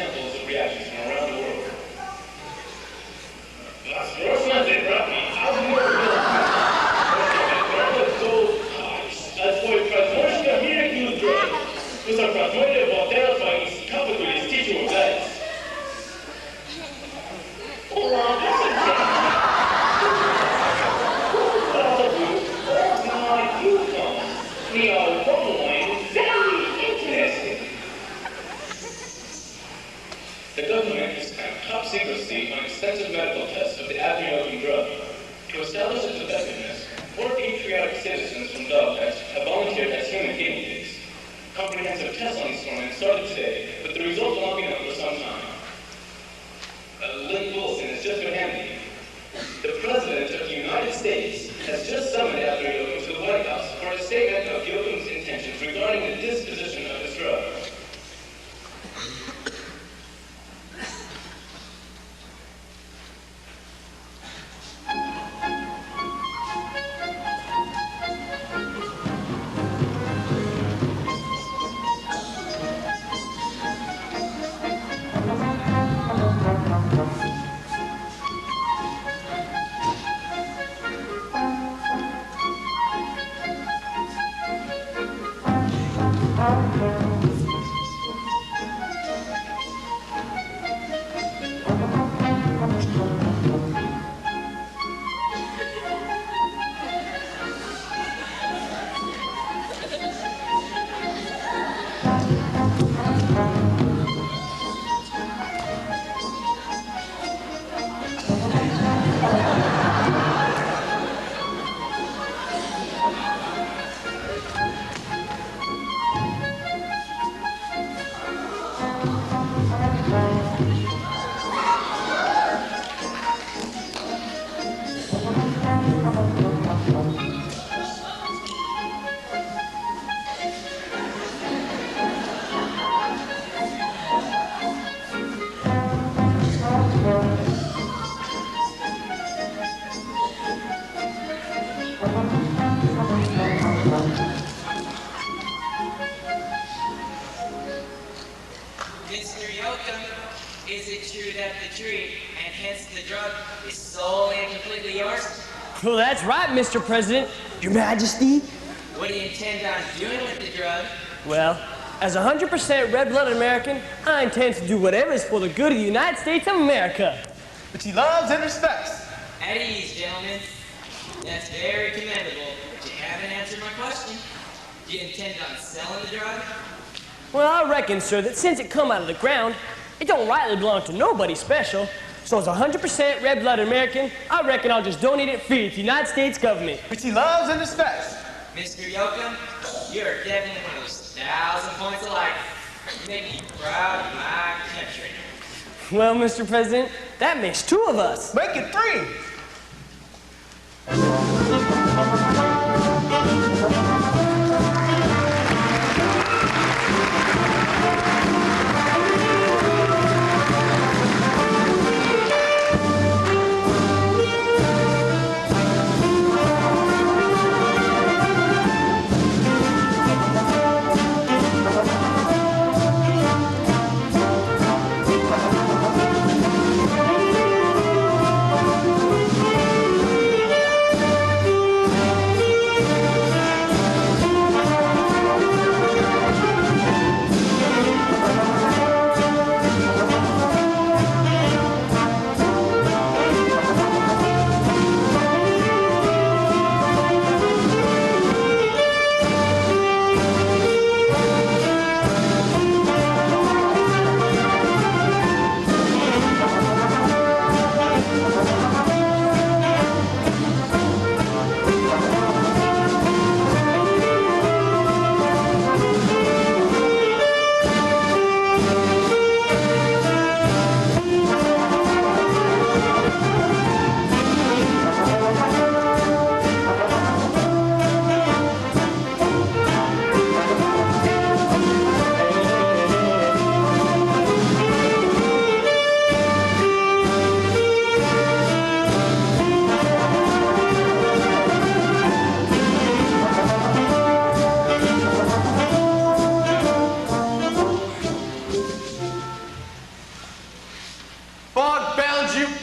samples of reactions from around the world. Las próximas de Rocky, als Fraktionska Miracle-Drug, was a Fraktionka Voltaire-Feinis Kapitalist Teacher of Dice. Olá, você we are following very interesting. The government has kept top secrecy on extensive medical tests of the Abner drug. To establish its effectiveness, 4 patriotic citizens from Belfast have volunteered as human guinea pigs. Comprehensive tests on these women started today, but the results will not be known for some time. Lynn Wilson has just been handed me. The President of the United States has just summoned Abner to the White House for a statement of Yoakum's intentions regarding the disposition of his drug. Well, that's right, Mr. President. Your Majesty. What do you intend on doing with the drug? Well, as a 100% red-blooded American, I intend to do whatever is for the good of the United States of America. Which he loves and respects. At ease, gentlemen. That's very commendable, but you haven't answered my question. Do you intend on selling the drug? Well, I reckon, sir, that since it come out of the ground, it don't rightly belong to nobody special. So as a 100% red-blooded American, I reckon I'll just donate it free to the United States government. Which he loves and respects. Mr. Yoakum, you're definitely one of those 1,000 points of light. You make me proud of my country. Well, Mr. President, that makes 2 of us. Make it 3.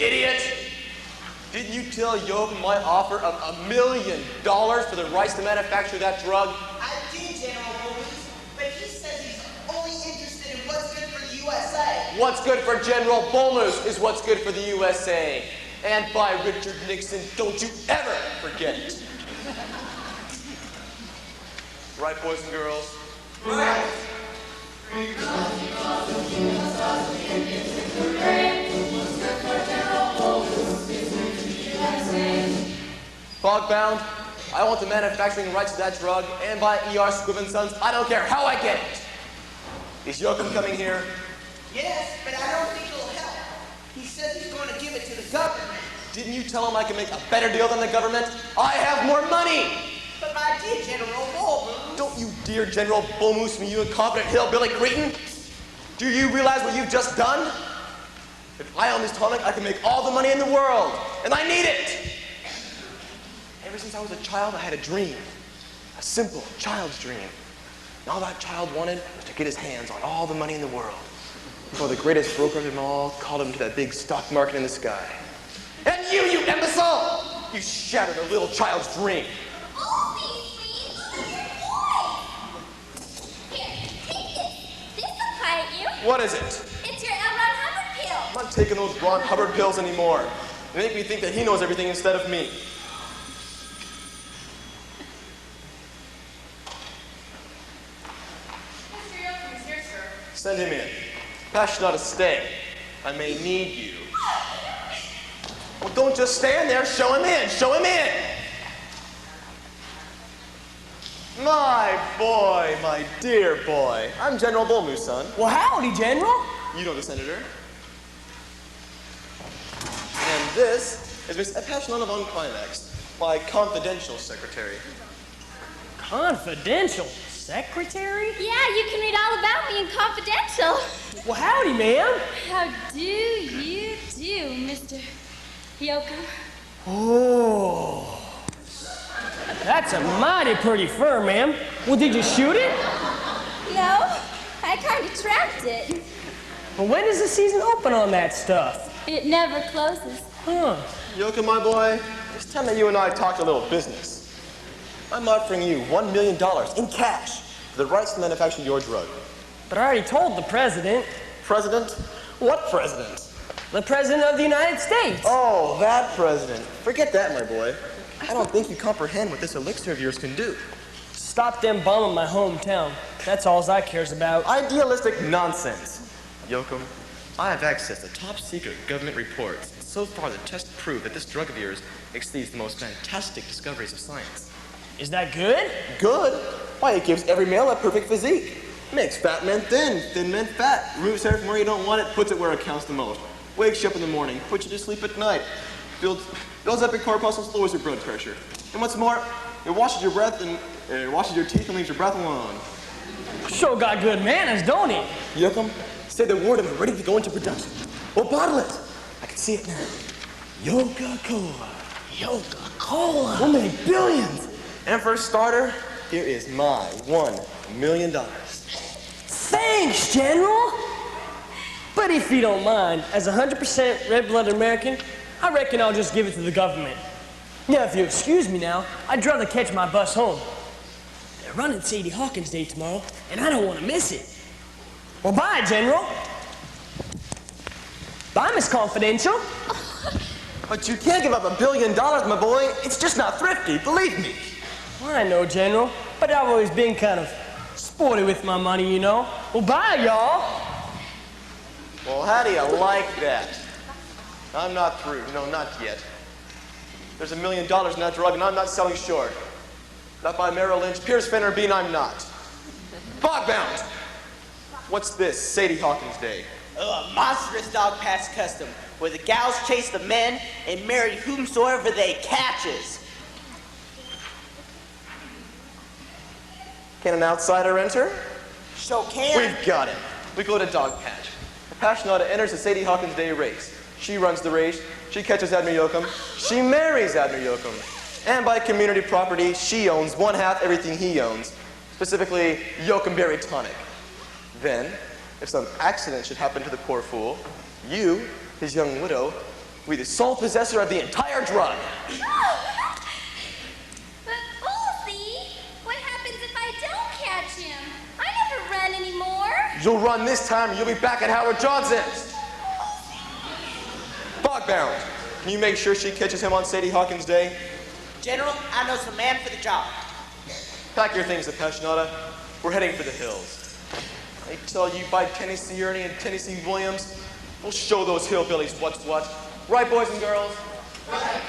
idiot! Didn't you tell Yoakum my offer of $1 million for the rights to manufacture that drug? I did, General Bolus, but he says he's only interested in what's good for the USA. What's good for General Bolus is what's good for the USA. And by Richard Nixon, don't you ever forget it. Right, boys and girls? Right. Fogbound, I want the manufacturing rights to that drug, and by E.R. Squibb & Sons, I don't care how I get it. Is Yoakum coming here? Yes, but I don't think it'll help. He says he's going to give it to the government. Didn't you tell him I can make a better deal than the government? I have more money! But my dear General Bolus. Don't you dear General Bomus me, you incompetent hillbilly cretin? Do you realize what you've just done? If I own this tonic, I can make all the money in the world, and I need it! Ever since I was a child, I had a dream. A simple child's dream. And all that child wanted was to get his hands on all the money in the world. Before the greatest broker of them all called him to that big stock market in the sky. And you imbecile! You shattered a little child's dream. All these dreams are your boys. Here, take this. This will quiet you. What is it? It's your L. Ron Hubbard pill. I'm not taking those Ron Hubbard pills anymore. They make me think that he knows everything instead of me. Mr. Yoakum is here, sir. Send him in. Passionata, stay. I may need you. Well, don't just stand there. Show him in. Show him in. My boy, my dear boy. I'm General Bolmu's son. Well, howdy, General. You know the senator. And this is Miss Passionata von Climax, my confidential secretary. Confidential secretary? Yeah, you can read all about me in Confidential. Well, howdy, ma'am. How do you do, Mr. Yoakum? Oh. That's a mighty pretty fur, ma'am. Well, did you shoot it? No, I kind of trapped it. Well, when does the season open on that stuff? It never closes. Huh. Yoakum, my boy, it's time that you and I talked a little business. I'm offering you $1 million in cash for the rights to manufacture your drug. But I already told the president. President? What president? The president of the United States. Oh, that president. Forget that, my boy. I don't think you comprehend what this elixir of yours can do. Stop them bombing my hometown. That's all I cares about. Idealistic nonsense. Yoakum, I have access to top secret government reports. So far, the tests prove that this drug of yours exceeds the most fantastic discoveries of science. Is that good? Good? Why, it gives every male a perfect physique. Makes fat men thin, thin men fat. Removes hair from where you don't want it, puts it where it counts the most. Wakes you up in the morning, puts you to sleep at night. Builds up your corpuscles, lowers your blood pressure. And what's more, it washes your breath and it washes your teeth and leaves your breath alone. Sure got good manners, don't he? Yoakum, say the word and we're ready to go into production. We'll bottle it. I can see it now. Yoka-Cola. Yoka-Cola. We'll make billions. And for a starter, here is my $1 million. Thanks, General. But if you don't mind, as a 100% red-blooded American, I reckon I'll just give it to the government. Now, if you excuse me now, I'd rather catch my bus home. They're running Sadie Hawkins Day tomorrow, and I don't want to miss it. Well, bye, General. Bye, Miss Confidential. But you can't give up $1 billion, my boy. It's just not thrifty, believe me. Well, I know, General, but I've always been kind of sporty with my money, you know. Well, bye, y'all. Well, how do you like that? I'm not through. No, not yet. There's $1 million in that drug, and I'm not selling short. Not by Merrill Lynch, Pierce, Fenner, Bean, I'm not. Fogbound! What's this, Sadie Hawkins Day? A monstrous dog pass custom, where the gals chase the men and marry whomsoever they catches. Can an outsider enter? So can. We've got it. We go to Dog Patch. The Passionata enters the Sadie Hawkins Day race. She runs the race. She catches Abner Yoakum. She marries Abner Yoakum. And by community property, she owns 1/2 everything he owns, specifically Yoakum Berry Tonic. Then, if some accident should happen to the poor fool, you, his young widow, will be the sole possessor of the entire drug. But Ballsy, what happens if I don't catch him? I never run anymore. You'll run this time, and you'll be back at Howard Johnson's. Fog Barrel, can you make sure she catches him on Sadie Hawkins' day? General, I know the man for the job. Pack your things, Apasionata. We're heading for the hills. I tell you, by Tennessee Ernie and Tennessee Williams, we'll show those hillbillies what's what. Right, boys and girls? Right.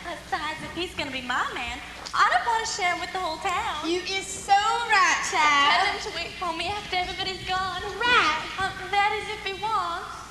Besides, if he's gonna be my man, I don't want to share him with the whole town. You is so right, child. Tell him to wait for me after everybody's gone. Right. That is if he wants.